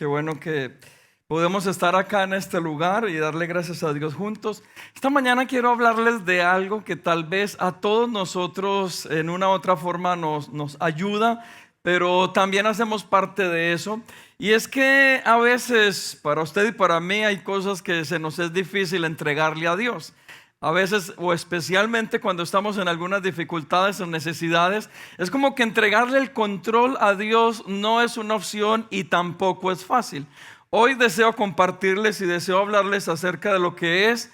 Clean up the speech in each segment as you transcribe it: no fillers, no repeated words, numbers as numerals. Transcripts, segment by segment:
Qué bueno que podemos estar acá en este lugar y darle gracias a Dios juntos. Esta mañana quiero hablarles de algo que tal vez a todos nosotros en una u otra forma nos ayuda, pero también hacemos parte de eso. Y es que a veces para usted y para mí hay cosas que se nos es difícil entregarle a Dios. A veces, o especialmente cuando estamos en algunas dificultades o necesidades, es como que entregarle el control a Dios no es una opción y tampoco es fácil. Hoy deseo compartirles y deseo hablarles acerca de lo que es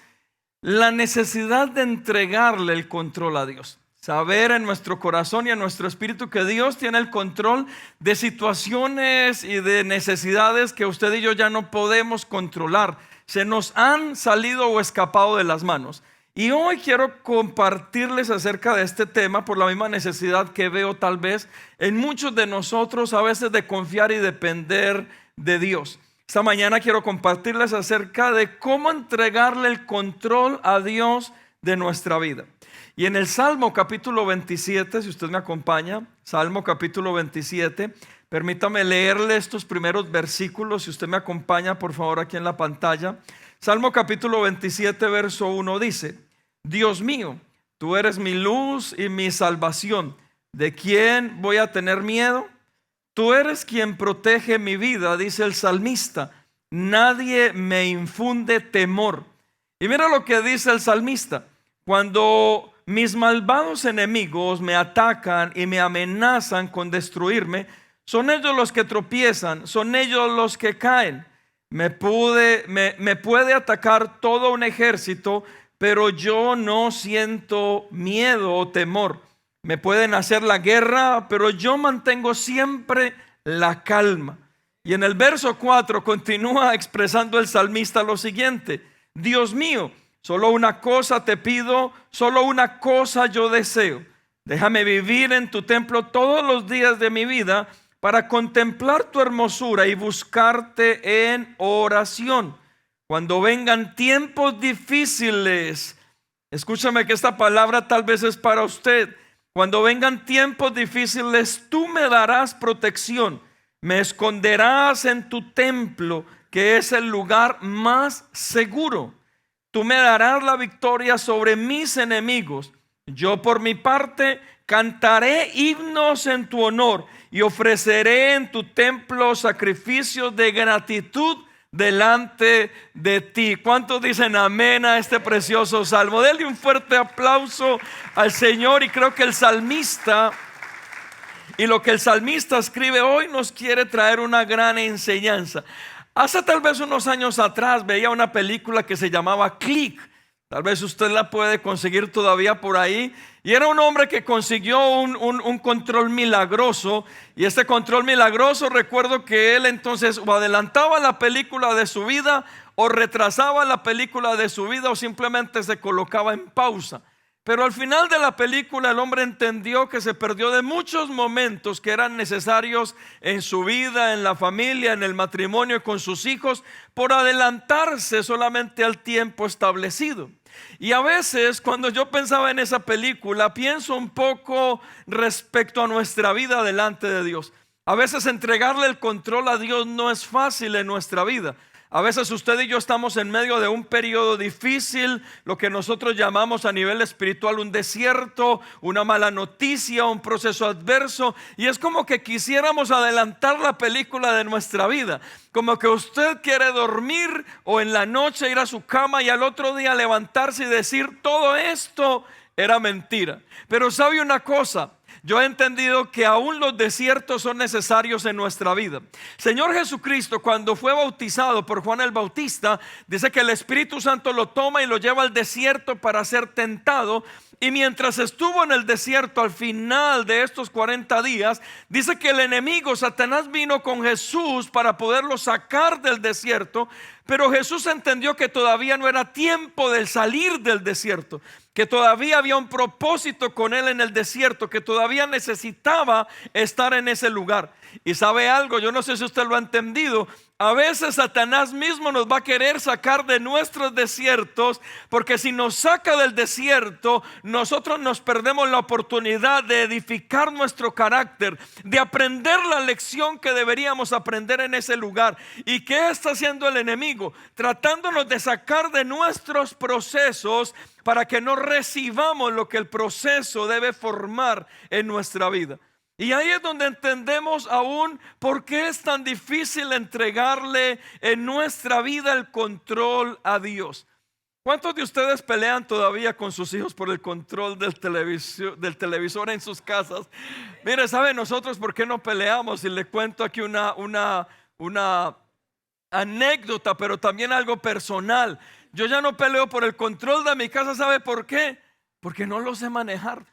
la necesidad de entregarle el control a Dios. Saber en nuestro corazón y en nuestro espíritu que Dios tiene el control de situaciones y de necesidades que usted y yo ya no podemos controlar. Se nos han salido o escapado de las manos. Y hoy quiero compartirles acerca de este tema por la misma necesidad que veo tal vez en muchos de nosotros a veces de confiar y depender de Dios. Esta mañana quiero compartirles acerca de cómo entregarle el control a Dios de nuestra vida. Y en el Salmo capítulo 27, si usted me acompaña, Salmo capítulo 27, permítame leerle estos primeros versículos, si usted me acompaña por favor aquí en la pantalla. Salmo capítulo 27, verso 1 dice: Dios mío, tú eres mi luz y mi salvación. ¿De quién voy a tener miedo? Tú eres quien protege mi vida, dice el salmista. Nadie me infunde temor. Y mira lo que dice el salmista: cuando mis malvados enemigos me atacan y me amenazan con destruirme, son ellos los que tropiezan, son ellos los que caen. Me puede atacar todo un ejército, pero yo no siento miedo o temor. Me pueden hacer la guerra, pero yo mantengo siempre la calma. Y en el verso 4 continúa expresando el salmista lo siguiente: Dios mío, solo una cosa te pido, solo una cosa yo deseo. Déjame vivir en tu templo todos los días de mi vida para contemplar tu hermosura y buscarte en oración. Cuando vengan tiempos difíciles, escúchame que esta palabra tal vez es para usted. Cuando vengan tiempos difíciles, tú me darás protección. Me esconderás en tu templo, que es el lugar más seguro. Tú me darás la victoria sobre mis enemigos. Yo por mi parte cantaré himnos en tu honor y ofreceré en tu templo sacrificios de gratitud delante de ti. ¿Cuántos dicen amén a este precioso salmo? Denle un fuerte aplauso al Señor. Y creo que el salmista y lo que el salmista escribe hoy nos quiere traer una gran enseñanza. Hace tal vez unos años atrás veía una película que se llamaba Click. Tal vez usted la puede conseguir todavía por ahí. Y era un hombre que consiguió un control milagroso. Y este control milagroso, recuerdo que él entonces o adelantaba la película de su vida, o retrasaba la película de su vida, o simplemente se colocaba en pausa. Pero al final de la película el hombre entendió que se perdió de muchos momentos que eran necesarios en su vida, en la familia, en el matrimonio con sus hijos, por adelantarse solamente al tiempo establecido. Y a veces cuando yo pensaba en esa película, pienso un poco respecto a nuestra vida delante de Dios. A veces entregarle el control a Dios no es fácil en nuestra vida. A veces usted y yo estamos en medio de un periodo difícil, lo que nosotros llamamos a nivel espiritual un desierto, una mala noticia, un proceso adverso. Y es como que quisiéramos adelantar la película de nuestra vida. Como que usted quiere dormir o en la noche ir a su cama y al otro día levantarse y decir: todo esto era mentira. Pero ¿sabe una cosa? Yo he entendido que aún los desiertos son necesarios en nuestra vida. Señor Jesucristo, cuando fue bautizado por Juan el Bautista, dice que el Espíritu Santo lo toma y lo lleva al desierto para ser tentado. Y mientras estuvo en el desierto, al final de estos 40 días, dice que el enemigo, Satanás, vino con Jesús para poderlo sacar del desierto. Pero Jesús entendió que todavía no era tiempo de salir del desierto, que todavía había un propósito con él en el desierto, que todavía necesitaba estar en ese lugar. Y sabe algo, yo no sé si usted lo ha entendido. A veces Satanás mismo nos va a querer sacar de nuestros desiertos, porque si nos saca del desierto, nosotros nos perdemos la oportunidad de edificar nuestro carácter, de aprender la lección que deberíamos aprender en ese lugar. ¿Y qué está haciendo el enemigo? Tratándonos de sacar de nuestros procesos para que no recibamos lo que el proceso debe formar en nuestra vida. Y ahí es donde entendemos aún por qué es tan difícil entregarle en nuestra vida el control a Dios. ¿Cuántos de ustedes pelean todavía con sus hijos por el control del televisor en sus casas? Mire, ¿sabe nosotros por qué no peleamos? Y le cuento aquí una anécdota, pero también algo personal. Yo ya no peleo por el control de mi casa. ¿Sabe por qué? Porque no lo sé manejar.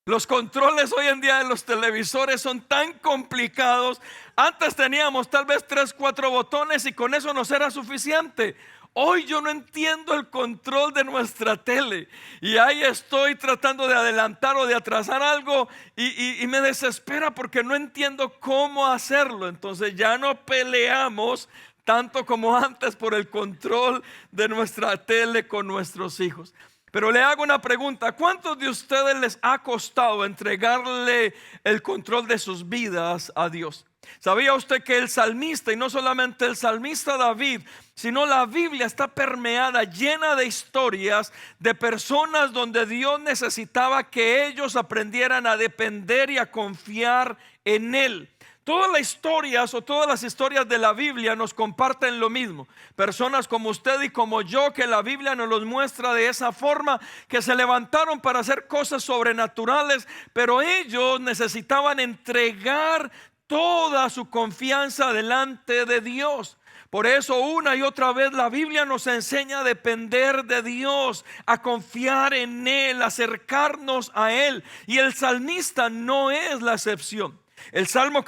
Los controles hoy en día de los televisores son tan complicados. Antes teníamos tal vez 3, 4 botones y con eso nos era suficiente. Hoy yo no entiendo el control de nuestra tele y ahí estoy tratando de adelantar o de atrasar algo y me desespera porque no entiendo cómo hacerlo. Entonces ya no peleamos tanto como antes por el control de nuestra tele con nuestros hijos. Pero le hago una pregunta: ¿cuántos de ustedes les ha costado entregarle el control de sus vidas a Dios? ¿Sabía usted que el salmista, y no solamente el salmista David, sino la Biblia está permeada, llena de historias de personas donde Dios necesitaba que ellos aprendieran a depender y a confiar en Él? Todas las historias o todas las historias de la Biblia nos comparten lo mismo. Personas como usted y como yo, que la Biblia nos los muestra de esa forma, que se levantaron para hacer cosas sobrenaturales, pero ellos necesitaban entregar toda su confianza delante de Dios. Por eso una y otra vez la Biblia nos enseña a depender de Dios, a confiar en Él, a acercarnos a Él. Y el salmista no es la excepción. El Salmo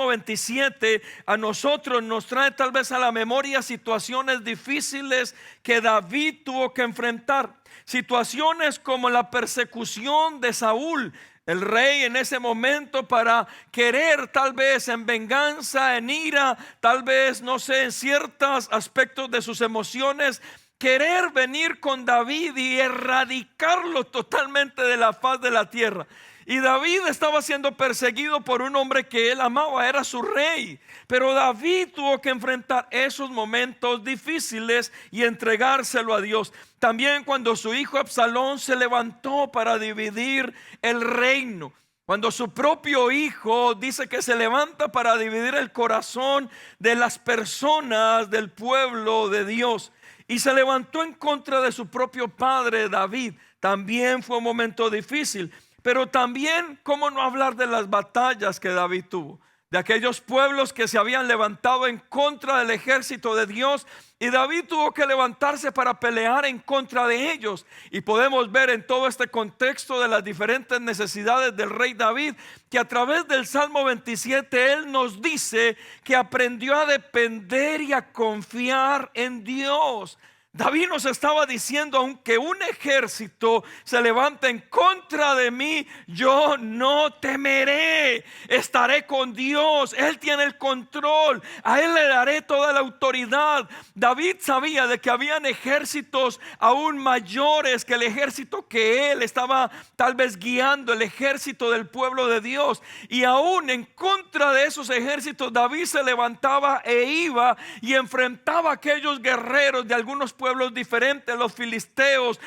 27 a nosotros nos trae tal vez a la memoria situaciones difíciles que David tuvo que enfrentar. Situaciones como la persecución de Saúl, el rey en ese momento, para querer tal vez en venganza, en ira, tal vez no sé, en ciertos aspectos de sus emociones, querer venir con David y erradicarlo totalmente de la faz de la tierra. Y David estaba siendo perseguido por un hombre que él amaba, era su rey. Pero David tuvo que enfrentar esos momentos difíciles y entregárselo a Dios. También cuando su hijo Absalón se levantó para dividir el reino. Cuando su propio hijo dice que se levanta para dividir el corazón de las personas del pueblo de Dios. Y se levantó en contra de su propio padre David. También fue un momento difícil. Pero también, ¿cómo no hablar de las batallas que David tuvo? De aquellos pueblos que se habían levantado en contra del ejército de Dios, y David tuvo que levantarse para pelear en contra de ellos. Y podemos ver en todo este contexto de las diferentes necesidades del rey David, que a través del Salmo 27 él nos dice que aprendió a depender y a confiar en Dios. David nos estaba diciendo: aunque un ejército se levante en contra de mí, yo no temeré, estaré con Dios, Él tiene el control, a Él le daré toda la autoridad. David sabía de que habían ejércitos aún mayores que el ejército que él estaba tal vez guiando, el ejército del pueblo de Dios. Y aún en contra de esos ejércitos David se levantaba e iba y enfrentaba a aquellos guerreros de algunos pueblos diferentes, los filisteos,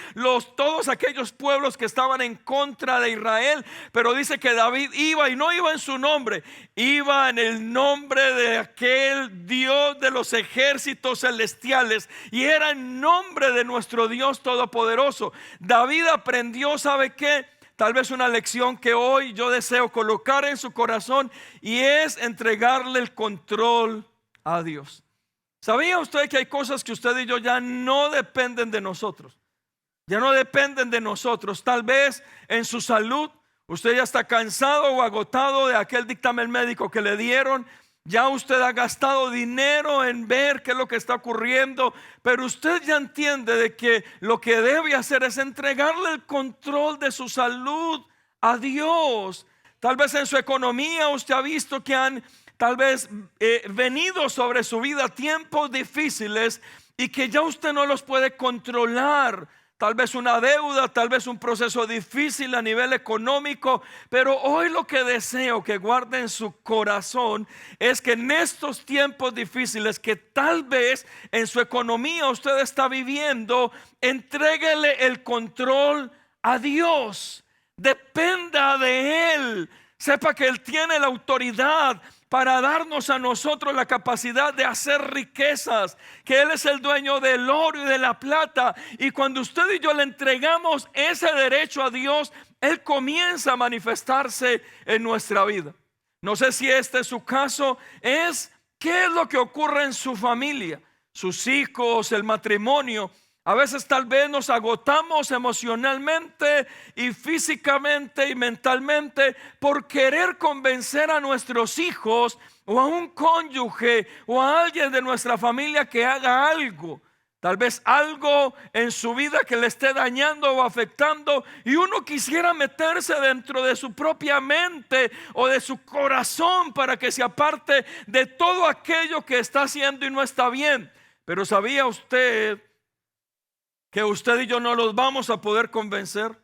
todos aquellos pueblos que estaban en contra de Israel. Pero dice que David iba, y no iba en su nombre, iba en el nombre de aquel Dios de los ejércitos celestiales, y era en nombre de nuestro Dios todopoderoso. David aprendió, ¿sabe qué? Tal vez una lección que hoy yo deseo colocar en su corazón, y es entregarle el control a Dios. ¿Sabía usted que hay cosas que usted y yo ya no dependen de nosotros? Ya no dependen de nosotros. Tal vez en su salud usted ya está cansado o agotado de aquel dictamen médico que le dieron. Ya usted ha gastado dinero en ver qué es lo que está ocurriendo, pero usted ya entiende de que lo que debe hacer es entregarle el control de su salud a Dios. Tal vez en su economía usted ha visto que han tal vez venido sobre su vida tiempos difíciles y que ya usted no los puede controlar. Tal vez una deuda, tal vez un proceso difícil a nivel económico. Pero hoy lo que deseo que guarde en su corazón es que en estos tiempos difíciles que tal vez en su economía usted está viviendo, entréguele el control a Dios. Dependa de Él. Sepa que Él tiene la autoridad para darnos a nosotros la capacidad de hacer riquezas, que Él es el dueño del oro y de la plata. Y cuando usted y yo le entregamos ese derecho a Dios, Él comienza a manifestarse en nuestra vida. No sé si este es su caso. ¿Qué es lo que ocurre en su familia? Sus hijos, el matrimonio. A veces tal vez nos agotamos emocionalmente y físicamente y mentalmente por querer convencer a nuestros hijos o a un cónyuge o a alguien de nuestra familia que haga algo. Tal vez algo en su vida que le esté dañando o afectando, y uno quisiera meterse dentro de su propia mente o de su corazón para que se aparte de todo aquello que está haciendo y no está bien. Pero ¿sabía usted que usted y yo no los vamos a poder convencer?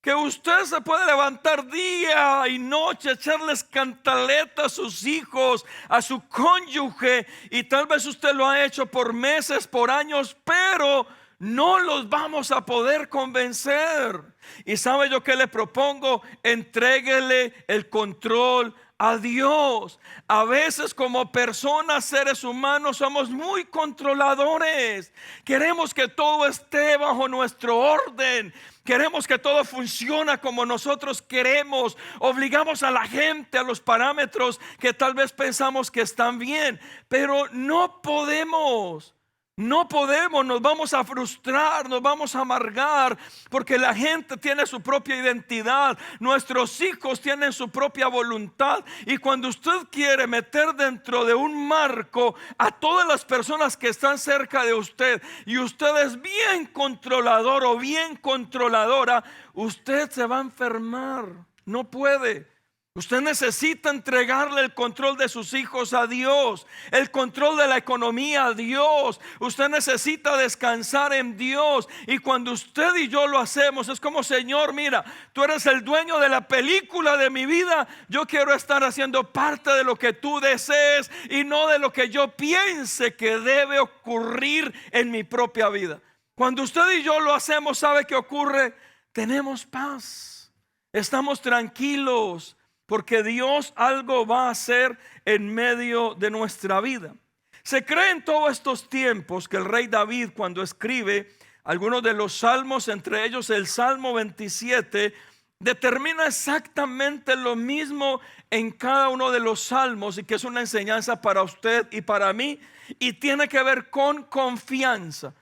Que usted se puede levantar día y noche, echarles cantaleta a sus hijos, a su cónyuge, y tal vez usted lo ha hecho por meses, por años, pero no los vamos a poder convencer. Y ¿sabe yo qué le propongo? Entréguele el control a Dios. A veces como personas, seres humanos, somos muy controladores. Queremos que todo esté bajo nuestro orden. Queremos que todo funcione como nosotros queremos. Obligamos a la gente a los parámetros que tal vez pensamos que están bien. Pero no podemos. No podemos, nos vamos a frustrar, nos vamos a amargar, porque la gente tiene su propia identidad, nuestros hijos tienen su propia voluntad. Y cuando usted quiere meter dentro de un marco a todas las personas que están cerca de usted, y usted es bien controlador o bien controladora, usted se va a enfermar. No puede. Usted necesita entregarle el control de sus hijos a Dios, el control de la economía a Dios. Usted necesita descansar en Dios. Y cuando usted y yo lo hacemos, es como: Señor, mira, tú eres el dueño de la película de mi vida. Yo quiero estar haciendo parte de lo que tú desees y no de lo que yo piense que debe ocurrir en mi propia vida. Cuando usted y yo lo hacemos, ¿sabe qué ocurre? Tenemos paz, estamos tranquilos, porque Dios algo va a hacer en medio de nuestra vida. Se cree en todos estos tiempos que el rey David, cuando escribe algunos de los salmos, entre ellos el Salmo 27, determina exactamente lo mismo en cada uno de los salmos, y que es una enseñanza para usted y para mí, y tiene que ver con confianza.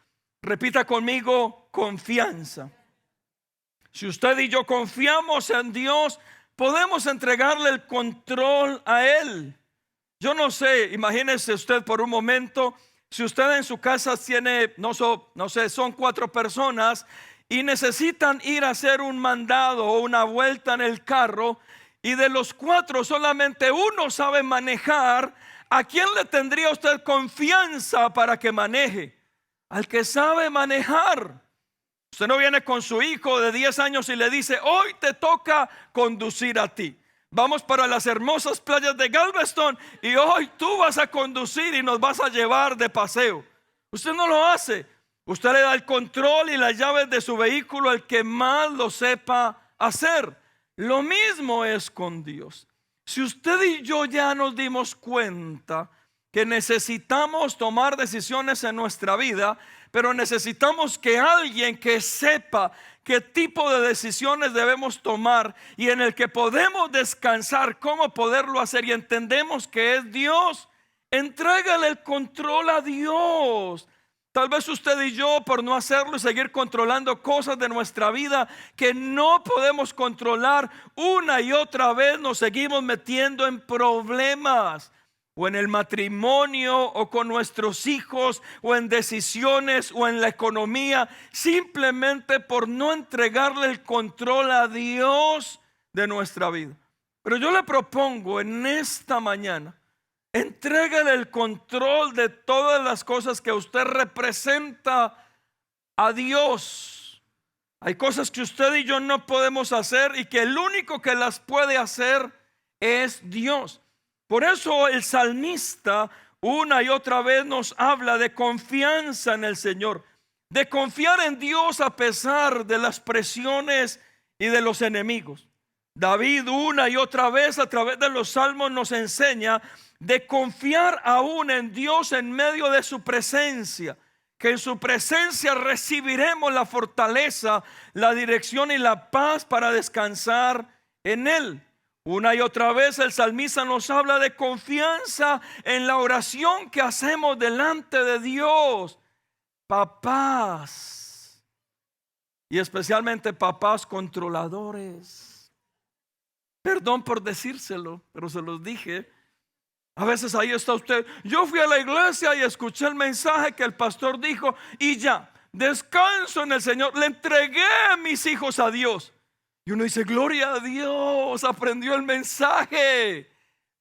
Repita conmigo: confianza. Si usted y yo confiamos en Dios, podemos entregarle el control a Él. Yo no sé, imagínese usted por un momento, si usted en su casa tiene, no sé, son 4 personas y necesitan ir a hacer un mandado o una vuelta en el carro, y de los 4 solamente uno sabe manejar. ¿A quién le tendría usted confianza para que maneje? Al que sabe manejar. Usted no viene con su hijo de 10 años y le dice: hoy te toca conducir a ti. Vamos para las hermosas playas de Galveston y hoy tú vas a conducir y nos vas a llevar de paseo. Usted no lo hace. Usted le da el control y las llaves de su vehículo al que más lo sepa hacer. Lo mismo es con Dios. Si usted y yo ya nos dimos cuenta que necesitamos tomar decisiones en nuestra vida, pero necesitamos que alguien que sepa qué tipo de decisiones debemos tomar y en el que podemos descansar, cómo poderlo hacer, y entendemos que es Dios, entrégale el control a Dios. Tal vez usted y yo, por no hacerlo y seguir controlando cosas de nuestra vida que no podemos controlar, una y otra vez nos seguimos metiendo en problemas, o en el matrimonio, o con nuestros hijos, o en decisiones, o en la economía, simplemente por no entregarle el control a Dios de nuestra vida. Pero yo le propongo en esta mañana, entrégale el control de todas las cosas que usted representa a Dios. Hay cosas que usted y yo no podemos hacer y que el único que las puede hacer es Dios. Por eso el salmista una y otra vez nos habla de confianza en el Señor, de confiar en Dios a pesar de las presiones y de los enemigos. David una y otra vez a través de los salmos nos enseña de confiar aún en Dios en medio de su presencia, que en su presencia recibiremos la fortaleza, la dirección y la paz para descansar en Él. Una y otra vez el salmista nos habla de confianza en la oración que hacemos delante de Dios. Papás, y especialmente papás controladores. Perdón por decírselo, pero se los dije. A veces ahí está usted. Yo fui a la iglesia y escuché el mensaje que el pastor dijo y ya, descanso en el Señor. Le entregué a mis hijos a Dios. Y uno dice, gloria a Dios, aprendió el mensaje.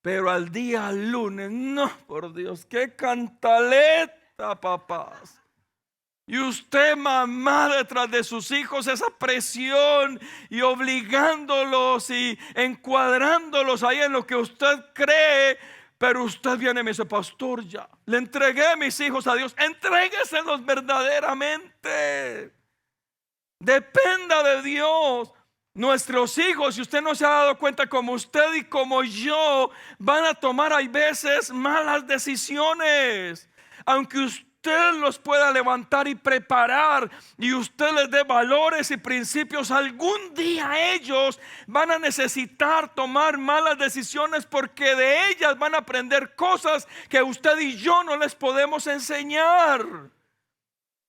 Pero al día lunes, no, por Dios, qué cantaleta, papás. Y usted, mamá, detrás de sus hijos, esa presión y obligándolos y encuadrándolos ahí en lo que usted cree. Pero usted viene y me dice, pastor, ya le entregué a mis hijos a Dios. Entrégueselos verdaderamente. Dependa de Dios. Nuestros hijos, si usted no se ha dado cuenta, como usted y como yo, van a tomar hay veces malas decisiones. Aunque usted los pueda levantar y preparar y usted les dé valores y principios, algún día ellos van a necesitar tomar malas decisiones, porque de ellas van a aprender cosas que usted y yo no les podemos enseñar.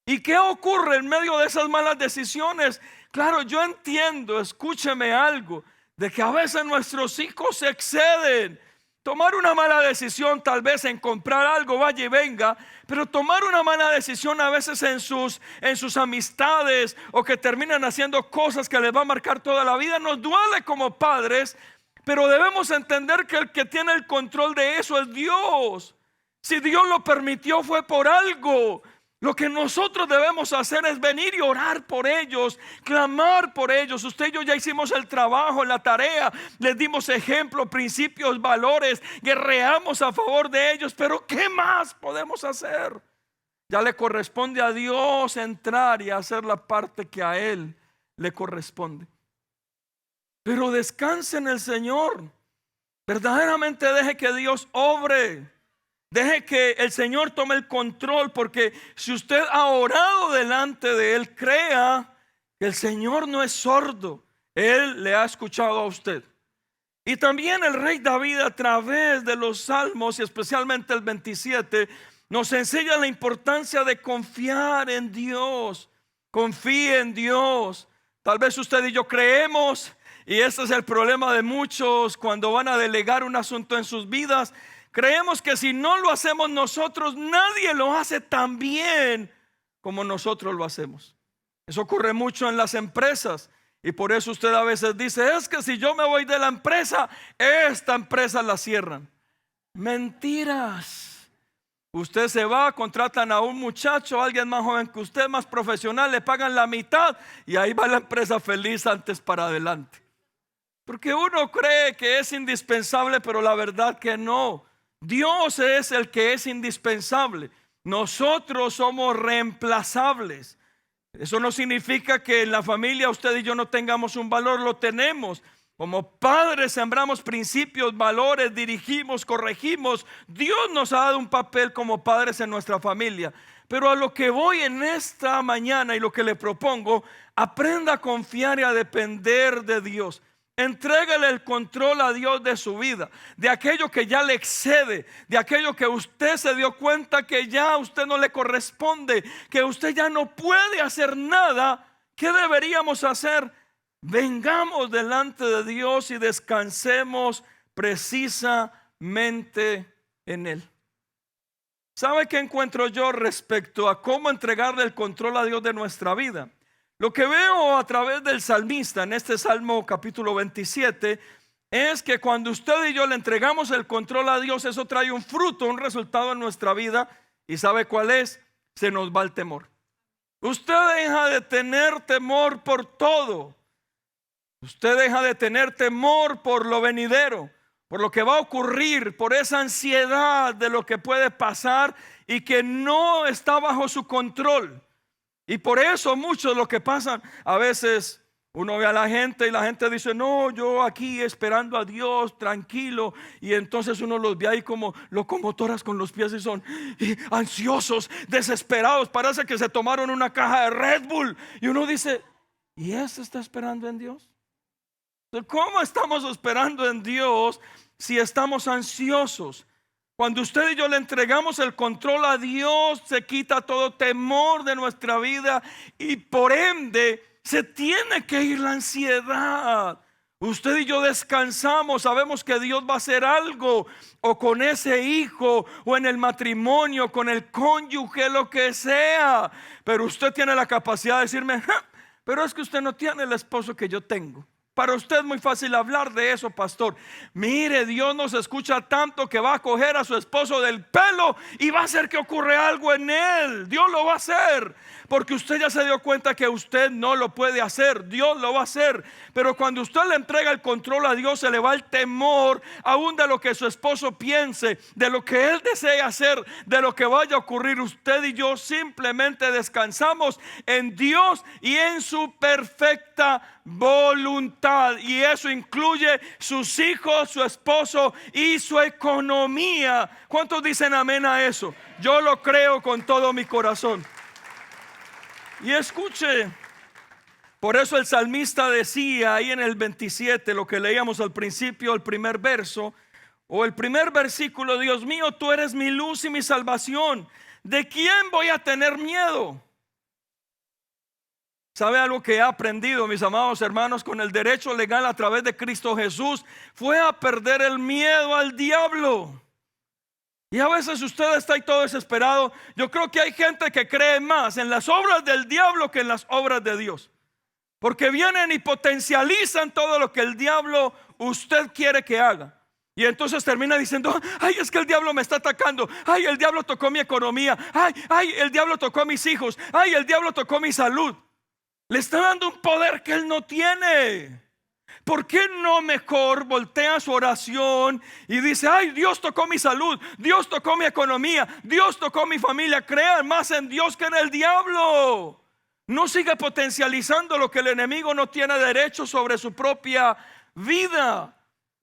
¿Y qué ocurre en medio de esas malas decisiones? Claro, yo entiendo, escúcheme algo, de que a veces nuestros hijos se exceden. Tomar una mala decisión tal vez en comprar algo, vaya y venga, pero tomar una mala decisión a veces en sus amistades, o que terminan haciendo cosas que les va a marcar toda la vida, nos duele como padres. Pero debemos entender que el que tiene el control de eso es Dios. Si Dios lo permitió, fue por algo. Lo que nosotros debemos hacer es venir y orar por ellos, clamar por ellos. Usted y yo ya hicimos el trabajo, la tarea, les dimos ejemplos, principios, valores, guerreamos a favor de ellos. Pero ¿qué más podemos hacer? Ya le corresponde a Dios entrar y hacer la parte que a Él le corresponde. Pero descanse en el Señor. Verdaderamente deje que Dios obre. Deje que el Señor tome el control, porque si usted ha orado delante de Él, crea que el Señor no es sordo. Él le ha escuchado a usted. Y también el rey David, a través de los salmos y especialmente el 27, nos enseña la importancia de confiar en Dios. Confíe en Dios. Tal vez usted y yo creemos, y ese es el problema de muchos cuando van a delegar un asunto en sus vidas. Creemos que si no lo hacemos nosotros, nadie lo hace tan bien como nosotros lo hacemos. Eso ocurre mucho en las empresas. Y por eso usted a veces dice, es que si yo me voy de la empresa, esta empresa la cierran. Mentiras. Usted se va, contratan a un muchacho, alguien más joven que usted, más profesional, le pagan la mitad y ahí va la empresa feliz antes para adelante. Porque uno cree que es indispensable, pero la verdad que no. Dios es el que es indispensable. Nosotros somos reemplazables. Eso no significa que en la familia usted y yo no tengamos un valor. Lo tenemos. Como padres sembramos principios, valores, dirigimos, corregimos. Dios nos ha dado un papel como padres en nuestra familia. Pero a lo que voy en esta mañana y lo que le propongo, aprenda a confiar y a depender de Dios. Entrégale el control a Dios de su vida, de aquello que ya le excede, de aquello que usted se dio cuenta que ya a usted no le corresponde, que usted ya no puede hacer nada. ¿Qué deberíamos hacer? Vengamos delante de Dios y descansemos precisamente en Él. ¿Sabe qué encuentro yo respecto a cómo entregarle el control a Dios de nuestra vida? Lo que veo a través del salmista en este Salmo capítulo 27 es que cuando usted y yo le entregamos el control a Dios, eso trae un fruto, un resultado en nuestra vida. ¿Y sabe cuál es? Se nos va el temor. Usted deja de tener temor por todo. Usted deja de tener temor por lo venidero, por lo que va a ocurrir, por esa ansiedad de lo que puede pasar y que no está bajo su control. Y por eso muchos lo que pasan, a veces uno ve a la gente y la gente dice, no, yo aquí esperando a Dios, tranquilo. Y entonces uno los ve ahí como locomotoras con los pies y son ansiosos, desesperados. Parece que se tomaron una caja de Red Bull. Y uno dice, ¿y ese está esperando en Dios? ¿Cómo estamos esperando en Dios si estamos ansiosos? Cuando usted y yo le entregamos el control a Dios, se quita todo temor de nuestra vida y por ende se tiene que ir la ansiedad. Usted y yo descansamos, sabemos que Dios va a hacer algo, o con ese hijo, o en el matrimonio, con el cónyuge, lo que sea. Pero usted tiene la capacidad de decirme, pero es que usted no tiene el esposo que yo tengo. Para usted es muy fácil hablar de eso, pastor. Mire, Dios nos escucha tanto que va a coger a su esposo del pelo y va a hacer que ocurra algo en él. Dios lo va a hacer, porque usted ya se dio cuenta que usted no lo puede hacer. Dios lo va a hacer. Pero cuando usted le entrega el control a Dios, se le va el temor aún de lo que su esposo piense, de lo que él desea hacer, de lo que vaya a ocurrir. Usted y yo simplemente descansamos en Dios y en su perfecta voluntad. Y eso incluye sus hijos, su esposo y su economía. ¿Cuántos dicen amén a eso? Yo lo creo con todo mi corazón. Y escuche, por eso el salmista decía ahí en el 27, lo que leíamos al principio, el primer verso o el primer versículo: Dios mío, tú eres mi luz y mi salvación. ¿De quién voy a tener miedo? ¿Sabe algo que he aprendido, mis amados hermanos, con el derecho legal a través de Cristo Jesús? Fue a perder el miedo al diablo. Y a veces usted está ahí todo desesperado. Yo creo que hay gente que cree más en las obras del diablo que en las obras de Dios, porque vienen y potencializan todo lo que el diablo usted quiere que haga. Y entonces termina diciendo: ay, es que el diablo me está atacando. Ay, el diablo tocó mi economía. Ay, el diablo tocó a mis hijos. Ay, el diablo tocó mi salud. Le está dando un poder que él no tiene. ¿Por qué no mejor voltea su oración y dice: ay, Dios tocó mi salud, Dios tocó mi economía, Dios tocó mi familia? Crean más en Dios que en el diablo. No siga potencializando lo que el enemigo no tiene derecho sobre su propia vida.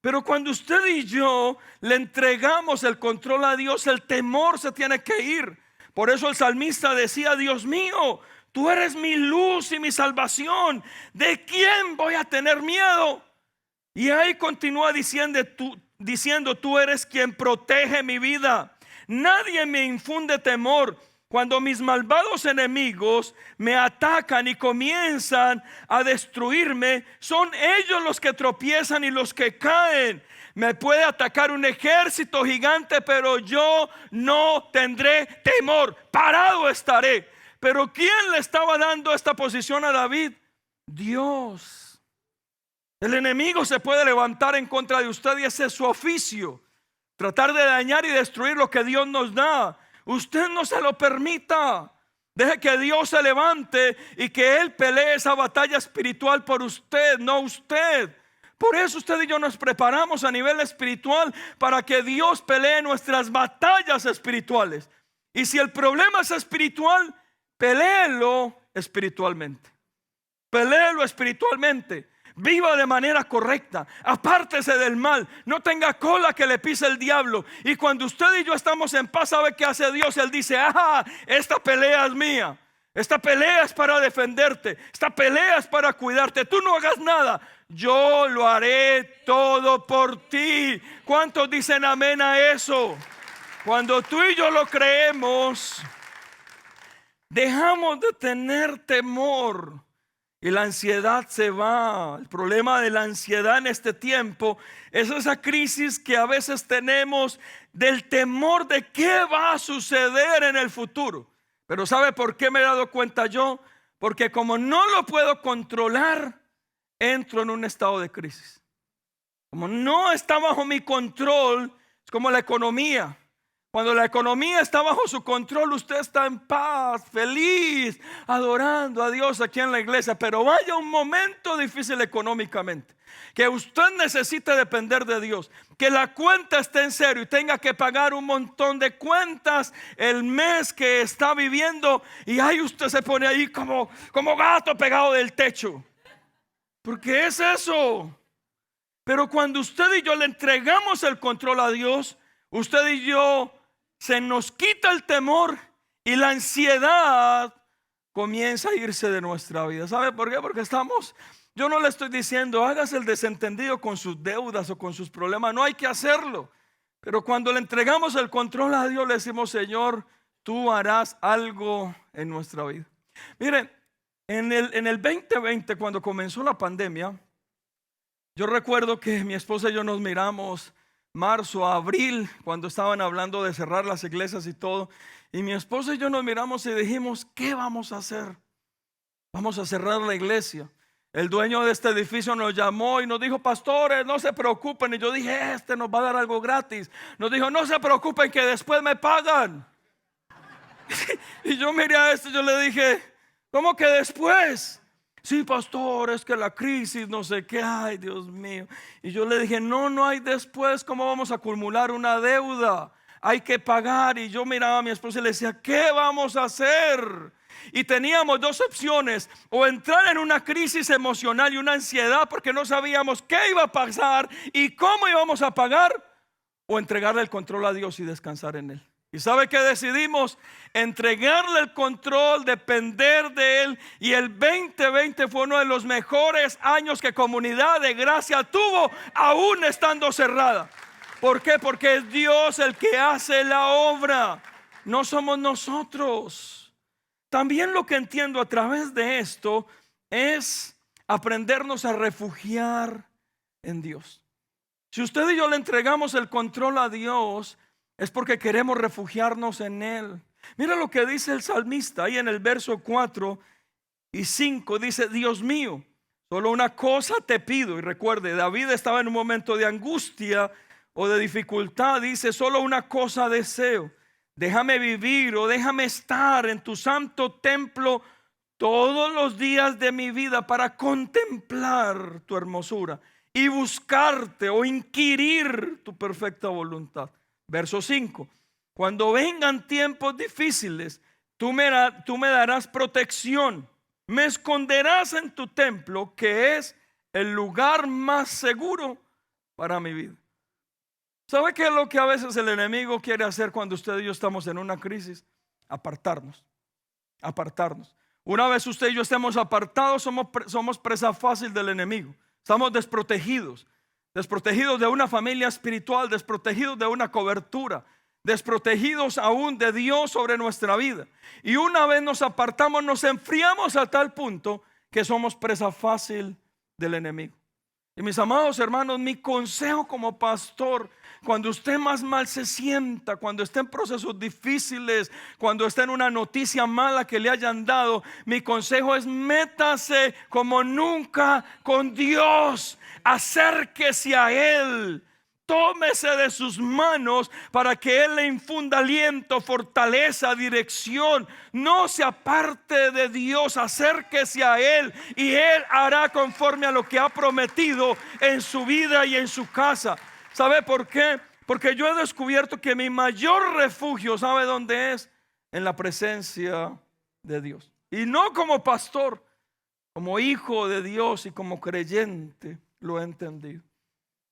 Pero cuando usted y yo le entregamos el control a Dios, el temor se tiene que ir. Por eso el salmista decía: Dios mío, tú eres mi luz y mi salvación. ¿De quién voy a tener miedo? Y ahí continúa diciendo: tú eres quien protege mi vida. Nadie me infunde temor. Cuando mis malvados enemigos me atacan y comienzan a destruirme, son ellos los que tropiezan y los que caen. Me puede atacar un ejército gigante, pero yo no tendré temor. Parado estaré. Pero ¿quién le estaba dando esta posición a David? Dios. El enemigo se puede levantar en contra de usted y ese es su oficio: tratar de dañar y destruir lo que Dios nos da. Usted no se lo permita. Deje que Dios se levante y que Él pelee esa batalla espiritual por usted, no usted. Por eso usted y yo nos preparamos a nivel espiritual, para que Dios pelee nuestras batallas espirituales. Y si el problema es espiritual, peléelo espiritualmente. Peléelo espiritualmente. Viva de manera correcta. Apártese del mal. No tenga cola que le pise el diablo. Y cuando usted y yo estamos en paz, ¿sabe qué hace Dios? Él dice: esta pelea es mía. Esta pelea es para defenderte. Esta pelea es para cuidarte. Tú no hagas nada. Yo lo haré todo por ti. ¿Cuántos dicen amén a eso? Cuando tú y yo lo creemos, dejamos de tener temor y la ansiedad se va. El problema de la ansiedad en este tiempo es esa crisis que a veces tenemos del temor de qué va a suceder en el futuro. Pero ¿sabe por qué me he dado cuenta yo? Porque como no lo puedo controlar, entro en un estado de crisis. Como no está bajo mi control, es como la economía. Cuando la economía está bajo su control, usted está en paz, feliz, adorando a Dios aquí en la iglesia. Pero vaya un momento difícil económicamente, que usted necesita depender de Dios, que la cuenta esté en serio y tenga que pagar un montón de cuentas el mes que está viviendo, y ahí usted se pone ahí como gato pegado del techo. ¿Por qué es eso? Pero cuando usted y yo le entregamos el control a Dios, usted y yo, se nos quita el temor y la ansiedad comienza a irse de nuestra vida. ¿Sabe por qué? Porque yo no le estoy diciendo hágase el desentendido con sus deudas o con sus problemas, no hay que hacerlo. Pero cuando le entregamos el control a Dios, le decimos: Señor, tú harás algo en nuestra vida. Mire, en el 2020, cuando comenzó la pandemia, yo recuerdo que mi esposa y yo nos miramos marzo a abril, cuando estaban hablando de cerrar las iglesias y todo, y mi esposa y yo nos miramos y dijimos: ¿qué vamos a hacer? Vamos a cerrar la iglesia. El dueño de este edificio nos llamó y nos dijo: pastores, no se preocupen. Y yo dije: este nos va a dar algo gratis. Nos dijo: no se preocupen, que después me pagan. Y yo miré a esto y yo le dije: ¿cómo que después? Sí, pastor, es que la crisis, no sé qué, ay, Dios mío. Y yo le dije: no hay después. ¿Cómo vamos a acumular una deuda? Hay que pagar. Y yo miraba a mi esposa y le decía: ¿qué vamos a hacer? Y teníamos dos opciones: o entrar en una crisis emocional y una ansiedad porque no sabíamos qué iba a pasar y cómo íbamos a pagar, o entregarle el control a Dios y descansar en Él. ¿Y sabe qué decidimos? Entregarle el control, depender de Él. Y el 2020 fue uno de los mejores años que Comunidad de Gracia tuvo, aún estando cerrada. ¿Por qué? Porque es Dios el que hace la obra, no somos nosotros. También lo que entiendo a través de esto es aprendernos a refugiar en Dios. Si usted y yo le entregamos el control a Dios, es porque queremos refugiarnos en Él. Mira lo que dice el salmista ahí en el verso 4 y 5. Dice: Dios mío, solo una cosa te pido. Y recuerde, David estaba en un momento de angustia o de dificultad. Dice: solo una cosa deseo, déjame vivir o déjame estar en tu santo templo todos los días de mi vida para contemplar tu hermosura y buscarte o inquirir tu perfecta voluntad. Verso 5: cuando vengan tiempos difíciles, tú me darás protección, me esconderás en tu templo, que es el lugar más seguro para mi vida. ¿Sabe qué es lo que a veces el enemigo quiere hacer cuando usted y yo estamos en una crisis? Apartarnos. Una vez usted y yo estemos apartados, somos presa fácil del enemigo. Estamos desprotegidos de una familia espiritual, desprotegidos de una cobertura, desprotegidos aún de Dios sobre nuestra vida. Y una vez nos apartamos, nos enfriamos a tal punto que somos presa fácil del enemigo. Y mis amados hermanos, mi consejo como pastor: cuando usted más mal se sienta, cuando esté en procesos difíciles, cuando esté en una noticia mala que le hayan dado, mi consejo es: métase como nunca con Dios, acérquese a Él, tómese de sus manos para que Él le infunda aliento, fortaleza, dirección. No se aparte de Dios, acérquese a Él y Él hará conforme a lo que ha prometido en su vida y en su casa. ¿Sabe por qué? Porque yo he descubierto que mi mayor refugio, ¿sabe dónde es? En la presencia de Dios. Y no como pastor, como hijo de Dios y como creyente lo he entendido.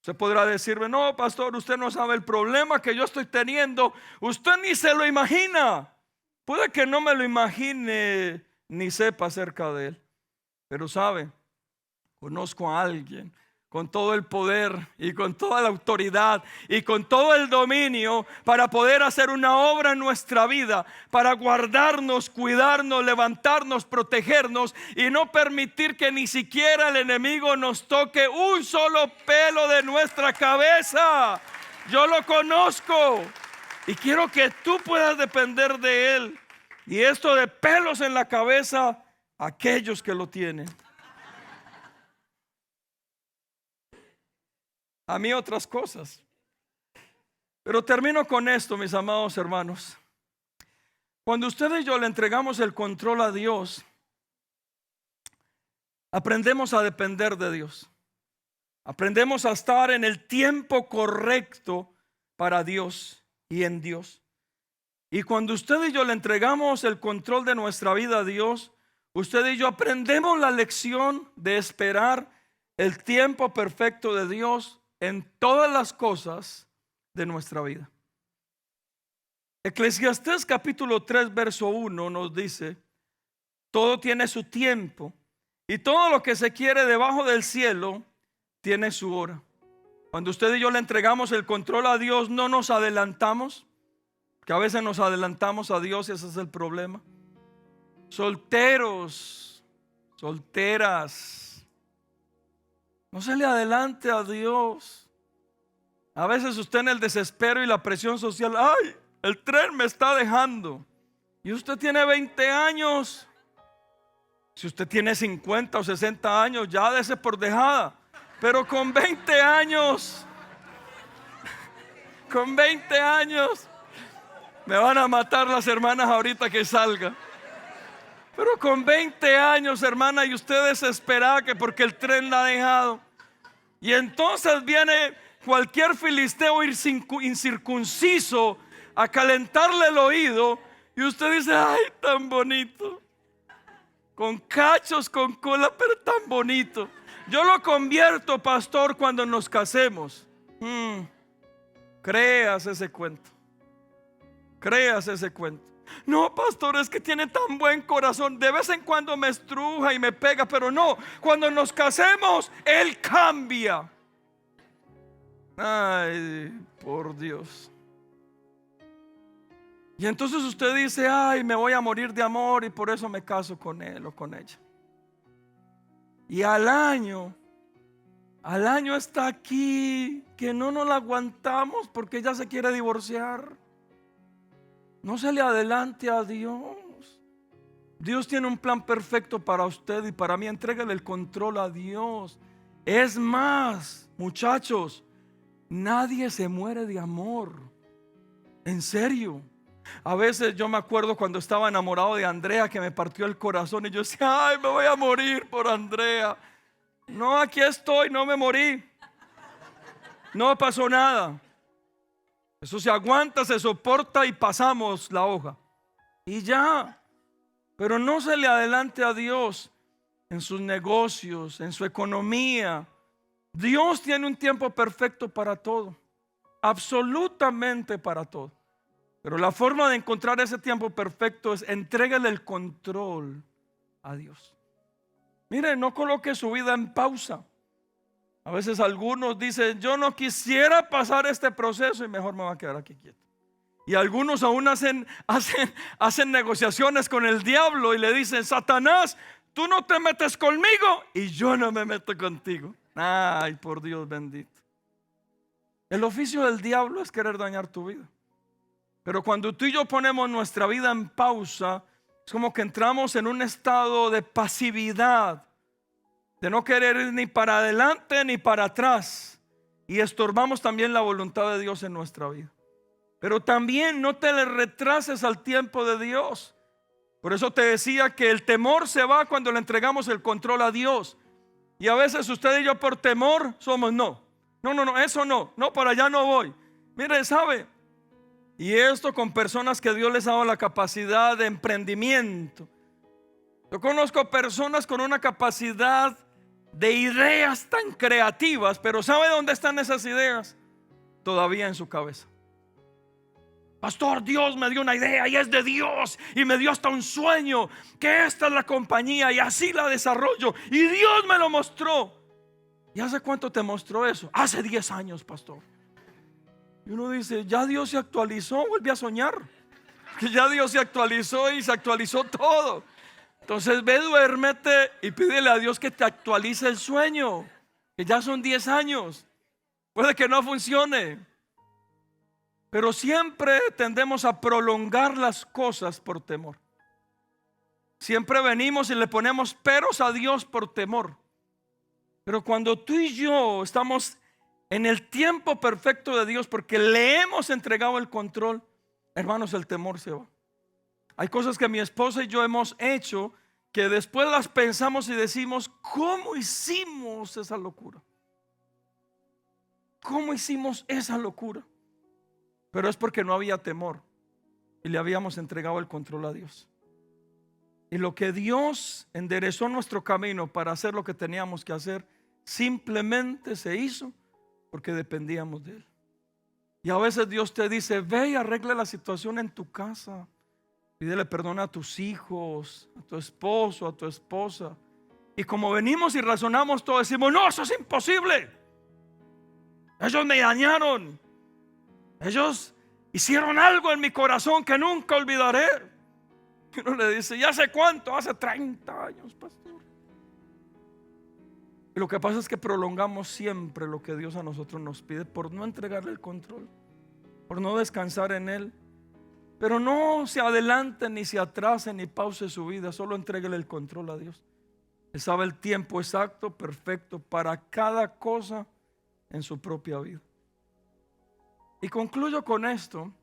Usted podrá decirme: no, pastor, usted no sabe el problema que yo estoy teniendo. Usted ni se lo imagina. Puede que no me lo imagine ni sepa acerca de él. Pero sabe, conozco a alguien con todo el poder y con toda la autoridad y con todo el dominio para poder hacer una obra en nuestra vida, para guardarnos, cuidarnos, levantarnos, protegernos y no permitir que ni siquiera el enemigo nos toque un solo pelo de nuestra cabeza. Yo lo conozco y quiero que tú puedas depender de Él. Y esto de pelos en la cabeza, aquellos que lo tienen. a mí otras cosas. Pero termino con esto, mis amados hermanos. Cuando usted y yo le entregamos el control a Dios, aprendemos a depender de Dios. Aprendemos a estar en el tiempo correcto para Dios y en Dios. Y cuando usted y yo le entregamos el control de nuestra vida a Dios, usted y yo aprendemos la lección de esperar el tiempo perfecto de Dios en todas las cosas de nuestra vida. Eclesiastés capítulo 3 verso 1 nos dice: todo tiene su tiempo y todo lo que se quiere debajo del cielo tiene su hora. Cuando usted y yo le entregamos el control a Dios, no nos adelantamos, que a veces nos adelantamos a Dios y ese es el problema. Solteros, solteras, no se le adelante a Dios. A veces usted en el desespero y la presión social, ¡ay! El tren me está dejando. Y usted tiene 20 años. Si usted tiene 50 o 60 años, ya dése por dejada. Pero con 20 años, con 20 años, me van a matar las hermanas ahorita que salga. Pero con 20 años, hermana, y usted desesperada que porque el tren la ha dejado. Y entonces viene cualquier filisteo incircunciso a calentarle el oído. Y usted dice, ay, tan bonito. Con cachos, con cola, pero tan bonito. Yo lo convierto, pastor, cuando nos casemos. Creas ese cuento. Creas ese cuento. No, pastor, es que tiene tan buen corazón. De vez en cuando me estruja y me pega, pero no. Cuando nos casemos, él cambia. Ay, por Dios. Y entonces usted dice, ay, me voy a morir de amor y por eso me caso con él o con ella. Y al año está aquí, que no nos la aguantamos porque ella se quiere divorciar. No se le adelante a Dios. Dios tiene un plan perfecto para usted y para mí. Entrégale el control a Dios. Es más, muchachos, nadie se muere de amor. En serio. A veces yo me acuerdo cuando estaba enamorado de Andrea, que me partió el corazón y yo decía, ay, me voy a morir por Andrea. No, aquí estoy, no me morí. No pasó nada. Eso se aguanta, se soporta y pasamos la hoja. Y ya. Pero no se le adelante a Dios en sus negocios, en su economía. Dios tiene un tiempo perfecto para todo. Absolutamente para todo. Pero la forma de encontrar ese tiempo perfecto es entrégale el control a Dios. Mire, no coloque su vida en pausa. A veces algunos dicen, yo no quisiera pasar este proceso y mejor me voy a quedar aquí quieto. Y algunos aún hacen negociaciones con el diablo y le dicen, Satanás, tú no te metes conmigo y yo no me meto contigo. Ay, por Dios bendito. El oficio del diablo es querer dañar tu vida. Pero cuando tú y yo ponemos nuestra vida en pausa, es como que entramos en un estado de pasividad, de no querer ir ni para adelante ni para atrás, y estorbamos también la voluntad de Dios en nuestra vida. Pero también no te le retrases al tiempo de Dios. Por eso te decía que el temor se va cuando le entregamos el control a Dios. Y a veces usted y yo por temor somos no, eso no, para allá no voy. Mire, ¿sabe? Y esto con personas que Dios les ha dado la capacidad de emprendimiento. Yo conozco personas con una capacidad de ideas tan creativas, pero ¿sabe dónde están esas ideas? Todavía en su cabeza. Pastor, Dios me dio una idea y es de Dios, y me dio hasta un sueño que esta es la compañía y así la desarrollo, y Dios me lo mostró. ¿Y hace cuánto te mostró eso? Hace 10 años, pastor. Y uno dice, ya Dios se actualizó, vuelve a soñar. Que ya Dios se actualizó y se actualizó todo. Entonces ve, duérmete y pídele a Dios que te actualice el sueño. Que ya son 10 años. Puede que no funcione. Pero siempre tendemos a prolongar las cosas por temor. Siempre venimos y le ponemos peros a Dios por temor. Pero cuando tú y yo estamos en el tiempo perfecto de Dios, porque le hemos entregado el control, hermanos, el temor se va. Hay cosas que mi esposa y yo hemos hecho que después las pensamos y decimos, ¿cómo hicimos esa locura? ¿Cómo hicimos esa locura? Pero es porque no había temor y le habíamos entregado el control a Dios. Y lo que Dios enderezó nuestro camino para hacer lo que teníamos que hacer, simplemente se hizo porque dependíamos de Él. Y a veces Dios te dice, ve y arregle la situación en tu casa. Pídele perdón a tus hijos, a tu esposo, a tu esposa. Y como venimos y razonamos todo, decimos, no, eso es imposible. Ellos me dañaron. Ellos hicieron algo en mi corazón que nunca olvidaré. Y uno le dice, ¿ya hace cuánto? Hace 30 años, pastor. Y lo que pasa es que prolongamos siempre lo que Dios a nosotros nos pide por no entregarle el control, por no descansar en Él. Pero no se adelante, ni se atrase, ni pause su vida. Solo entréguele el control a Dios. Él sabe el tiempo exacto, perfecto para cada cosa en su propia vida. Y concluyo con esto,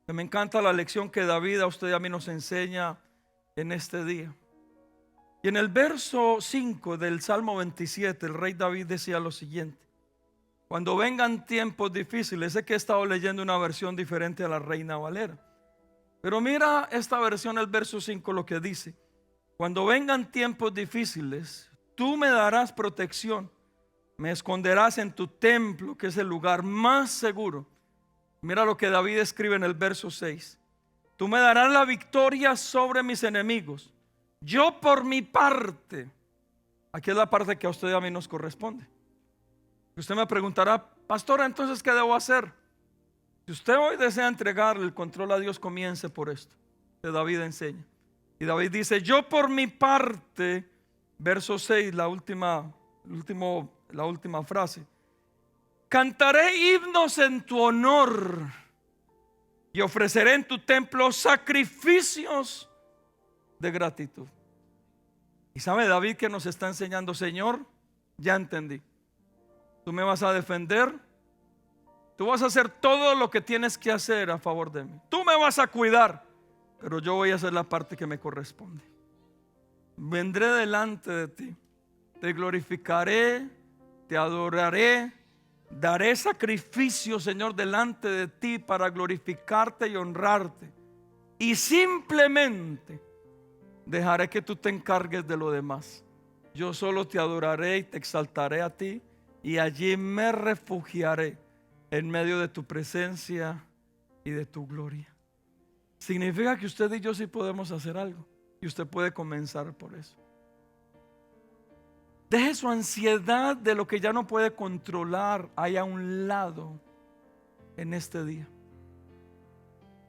que me encanta la lección que David a usted y a mí nos enseña en este día. Y en el verso 5 del Salmo 27, el rey David decía lo siguiente: cuando vengan tiempos difíciles, sé que he estado leyendo una versión diferente a la Reina Valera, pero mira esta versión, el verso 5, lo que dice: cuando vengan tiempos difíciles, tú me darás protección, me esconderás en tu templo, que es el lugar más seguro. Mira lo que David escribe en el verso 6: tú me darás la victoria sobre mis enemigos. Yo por mi parte, aquí es la parte que a usted y a mí nos corresponde. Usted me preguntará, pastor, entonces ¿qué debo hacer? Si usted hoy desea entregarle el control a Dios, comience por esto que David enseña. Y David dice, yo por mi parte, verso 6, la última frase: cantaré himnos en tu honor y ofreceré en tu templo sacrificios de gratitud. Y sabe David que nos está enseñando, Señor, ya entendí. Tú me vas a defender. Tú vas a hacer todo lo que tienes que hacer a favor de mí. Tú me vas a cuidar, pero yo voy a hacer la parte que me corresponde. Vendré delante de ti, te glorificaré, te adoraré, daré sacrificio, Señor, delante de ti para glorificarte y honrarte. Y simplemente dejaré que tú te encargues de lo demás. Yo solo te adoraré y te exaltaré a ti, y allí me refugiaré en medio de tu presencia y de tu gloria. Significa que usted y yo sí podemos hacer algo, y usted puede comenzar por eso. Deje su ansiedad de lo que ya no puede controlar ahí a un lado en este día.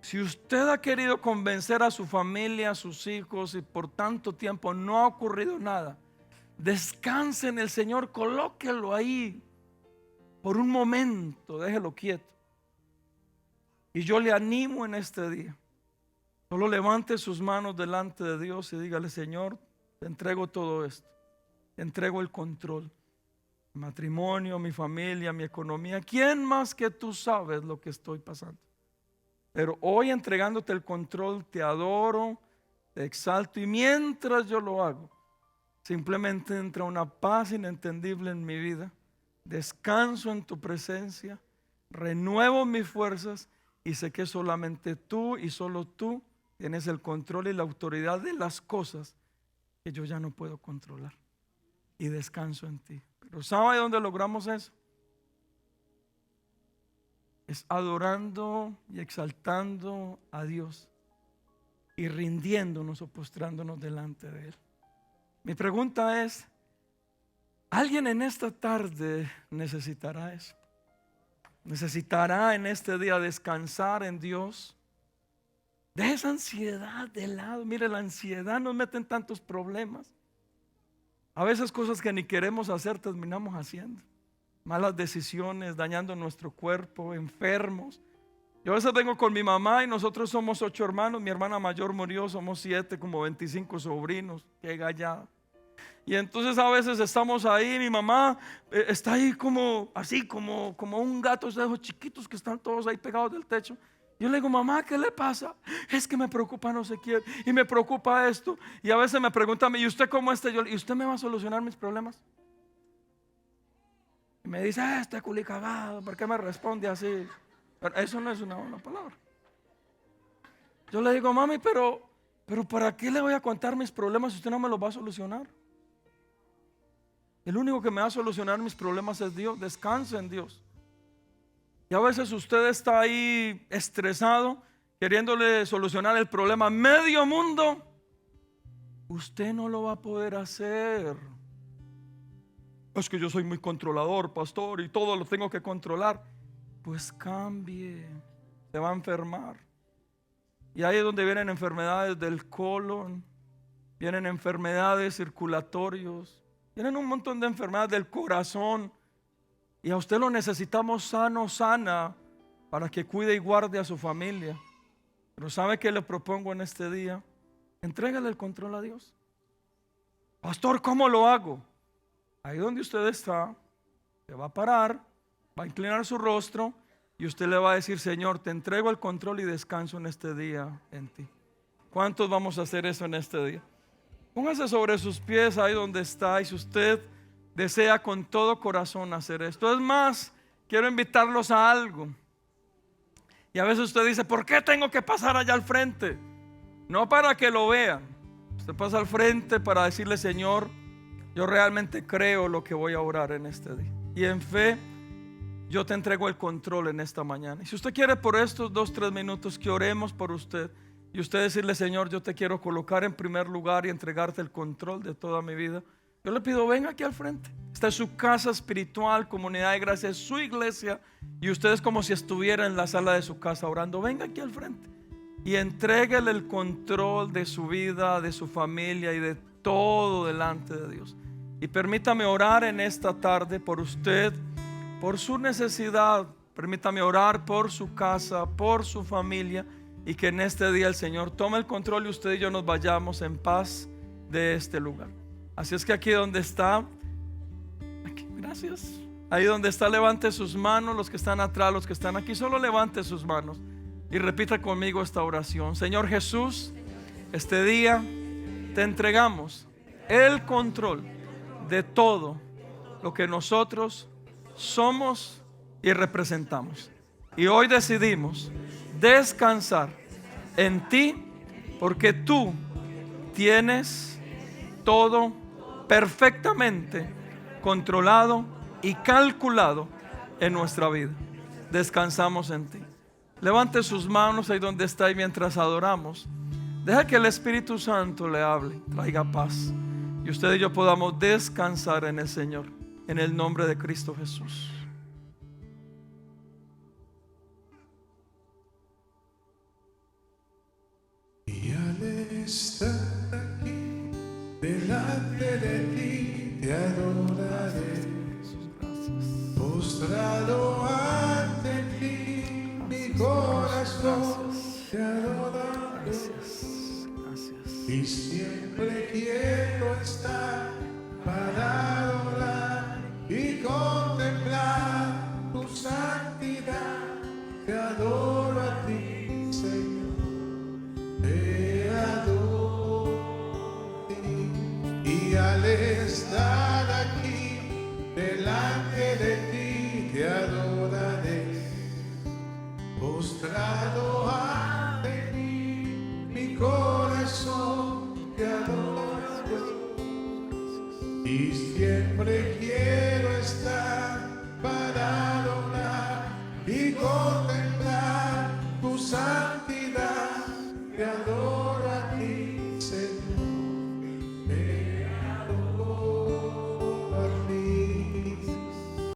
Si usted ha querido convencer a su familia, a sus hijos, y por tanto tiempo no ha ocurrido nada, descanse en el Señor, colóquelo ahí por un momento, déjelo quieto. Y yo le animo en este día, solo levante sus manos delante de Dios y dígale, Señor, te entrego todo esto, te entrego el control, mi matrimonio, mi familia, mi economía. ¿Quién más que tú sabes lo que estoy pasando? Pero hoy, entregándote el control, te adoro, te exalto, y mientras yo lo hago, simplemente entra una paz inentendible en mi vida. Descanso en tu presencia, renuevo mis fuerzas, y sé que solamente tú y solo tú tienes el control y la autoridad de las cosas que yo ya no puedo controlar. Y descanso en ti. Pero ¿sabe dónde logramos eso? Es adorando y exaltando a Dios y rindiéndonos o postrándonos delante de Él. Mi pregunta es, ¿alguien en esta tarde necesitará eso? ¿Necesitará en este día descansar en Dios? Deje esa ansiedad de lado. Mire, la ansiedad nos mete en tantos problemas. A veces cosas que ni queremos hacer terminamos haciendo. Malas decisiones, dañando nuestro cuerpo, enfermos. Yo a veces vengo con mi mamá y nosotros somos 8 hermanos. Mi hermana mayor murió, somos 7, como 25 sobrinos. Qué gallada. Y entonces a veces estamos ahí, mi mamá está ahí como así, como un gato de esos chiquitos que están todos ahí pegados del techo. Yo le digo, mamá, ¿qué le pasa? Es que me preocupa no sé quién y me preocupa esto. Y a veces me pregunta a mí, ¿y usted cómo está? ¿Y usted me va a solucionar mis problemas? Y me dice, este culicagado, ¿por qué me responde así? Pero eso no es una buena palabra. Yo le digo, mami, pero ¿para qué le voy a contar mis problemas si usted no me los va a solucionar? El único que me va a solucionar mis problemas es Dios. Descanse en Dios. Y a veces usted está ahí estresado, queriéndole solucionar el problema a medio mundo. Usted no lo va a poder hacer. Es que yo soy muy controlador, pastor, y todo lo tengo que controlar. Pues cambie, se va a enfermar. Y ahí es donde vienen enfermedades del colon, vienen enfermedades circulatorias, vienen un montón de enfermedades del corazón. Y a usted lo necesitamos sano, sana, para que cuide y guarde a su familia. Pero ¿sabe qué le propongo en este día? Entrégale el control a Dios. Pastor, ¿cómo lo hago? Ahí donde usted está, se va a parar, va a inclinar su rostro y usted le va a decir, Señor, te entrego el control y descanso en este día en ti. ¿Cuántos vamos a hacer eso en este día? Póngase sobre sus pies ahí donde está, y si usted desea con todo corazón hacer esto. Es más, quiero invitarlos a algo. Y a veces usted dice, ¿por qué tengo que pasar allá al frente? No para que lo vean. Usted pasa al frente para decirle, Señor, yo realmente creo lo que voy a orar en este día. Y en fe, yo te entrego el control en esta mañana. Y si usted quiere por estos 2-3 minutos que oremos por usted, y usted decirle, Señor, yo te quiero colocar en primer lugar y entregarte el control de toda mi vida, yo le pido, venga aquí al frente. Esta es su casa espiritual, Comunidad de Gracia, es su iglesia, y usted es como si estuviera en la sala de su casa orando. Venga aquí al frente y entréguele el control de su vida, de su familia y de todo delante de Dios. Y permítame orar en esta tarde por usted, por su necesidad. Permítame orar por su casa, por su familia, y que en este día el Señor tome el control y usted y yo nos vayamos en paz de este lugar. Así es que aquí donde está, aquí, gracias. Ahí donde está, levante sus manos. Los que están atrás, los que están aquí, solo levante sus manos y repita conmigo esta oración. Señor Jesús, este día te entregamos el control de todo lo que nosotros somos y representamos. Y hoy decidimos descansar en ti, porque tú tienes todo perfectamente controlado y calculado en nuestra vida. Descansamos en ti. Levante sus manos ahí donde está, y mientras adoramos, deja que el Espíritu Santo le hable, traiga paz, y usted y yo podamos descansar en el Señor, en el nombre de Cristo Jesús. Y al estar aquí delante de ti te adoraré, postrado ante ti mi corazón te adorará. Y siempre quiero estar para adorar y contemplar tu santidad. Te adoro a ti, Señor, te adoro a ti. Y al estar aquí delante de ti te adoraré, postrado ante ti mi corazón te adora. Y siempre quiero estar para adorar y con